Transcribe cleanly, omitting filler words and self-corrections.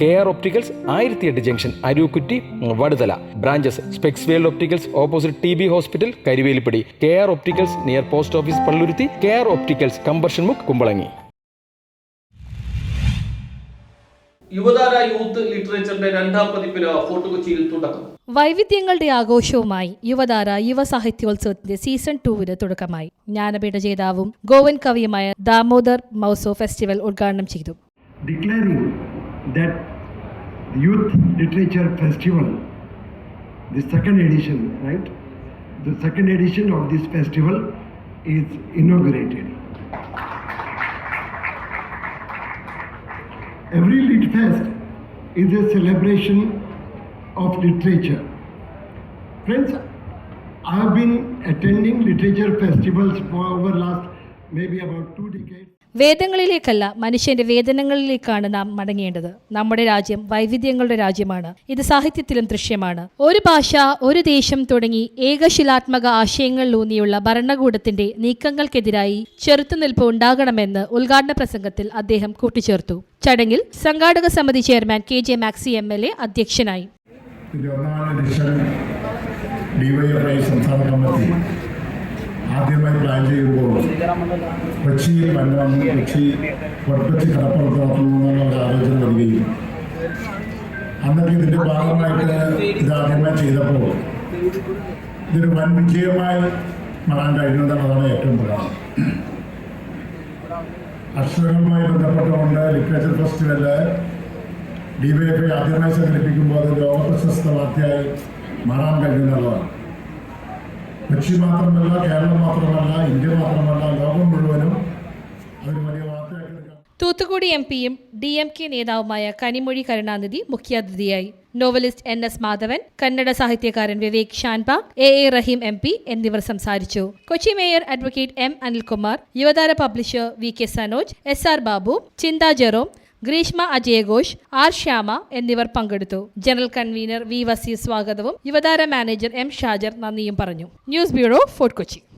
KR Opticals 1008 junction Arookutty Vaduthala. Branches specs world opticals opposite TB hospital Karivelippady. KR Opticals near post office Palluruthy. KR Opticals combustion മുക്ക് കുമ്പളങ്ങി. യുവതാര youth ലിറ്ററേച്ചറിന്റെ രണ്ടാം പതിപ്പിന് fort കൊച്ചിയിൽ തുടക്കം. വൈവിധ്യങ്ങളുടെ ആഘോഷവുമായി യുവതാര യുവ സാഹിത്യോത്സവത്തിന്റെ season 2 തുടക്കമായി. ജ്ഞാനപീഠ ജേതാവും ഗോവൻ കവിയുമായ ദാമോദർ മൗസോ ഫെസ്റ്റിവൽ ഉദ്ഘാടനം ചെയ്തു. Declaring that the Youth Literature Festival, the second edition, right? The second edition of this festival is inaugurated. Every Lit Fest is a celebration of literature. Friends, I have been attending literature festivals for over last maybe about 2 decades. വേദങ്ങളിലേക്കല്ല, മനുഷ്യന്റെ വേദനകളിലേക്കാണ് നാം മടങ്ങേണ്ടത്. നമ്മുടെ രാജ്യം വൈവിധ്യങ്ങളുടെ രാജ്യമാണ്. ഇത് സാഹിത്യത്തിലും ദൃശ്യമാണ്. ഒരു ഭാഷ, ഒരു ദേശം തുടങ്ങി ഏകശിലാത്മക ആശയങ്ങളിലൂന്നിയുള്ള ഭരണകൂടത്തിന്റെ നീക്കങ്ങൾക്കെതിരായി ചെറുത്തുനിൽപ്പ് ഉണ്ടാകണമെന്ന് ഉദ്ഘാടന പ്രസംഗത്തിൽ അദ്ദേഹം കൂട്ടിച്ചേർത്തു. ചടങ്ങിൽ സംഘാടക സമിതി ചെയർമാൻ KJ മാക്സി MLA അധ്യക്ഷനായി. ആദ്യമായി പ്ലാൻ ചെയ്യുമ്പോൾ കൊച്ചിയിൽ വന്നു കൊച്ചി കടപ്പുറത്ത് നടത്തണമെന്നുള്ള ഒരു ആലോചന വരികയും അന്നൊക്കെ ഇതിൻ്റെ ഭാഗമായിട്ട് ഇതാദ്യമായി ചെയ്തപ്പോൾ ഇതൊരു വൻ വിജയമായി മാറാൻ കഴിയുന്നതാണ് ഏറ്റവും പ്രധാനം. അക്ഷരങ്ങളുമായി ബന്ധപ്പെട്ടുകൊണ്ട് ലിറ്ററേച്ചർ ഫെസ്റ്റിവല് DYFI ആദ്യമായി സംഘടിപ്പിക്കുമ്പോൾ അത് ലോക പ്രശസ്ത വാർത്തയായി മാറാൻ കഴിയുന്നതാണ്. കൊച്ചി മാത്രമല്ല, കേരളം മാത്രമല്ല, ഇന്ത്യ മാത്രമല്ല, ലോകം മുഴുവനും അതൊരു വലിയ വാർത്തയായിട്ട്. തൂത്തുക്കുടി MPയും DMK നേതാവുമായ കനിമൊഴി കരുണാനിധി മുഖ്യാതിഥിയായി. നോവലിസ്റ്റ് NS മാധവൻ, കന്നഡ സാഹിത്യകാരൻ വിവേക് ഷാൻപ, AA റഹീം MP എന്നിവർ സംസാരിച്ചു. Kochi mayor advocate M Anilkumar, യുവതാര publisher VK Sanoj, SR Babu, ചിന്ത ജെറോം, ഗ്രീഷ്മ അജയഘോഷ്, R ശ്യാമ എന്നിവർ പങ്കെടുത്തു. ജനറൽ കൺവീനർ V വസീർ സ്വാഗതവും യുവതാര മാനേജർ M ഷാജർ നന്ദിയും പറഞ്ഞു. News bureau, fort Kochi.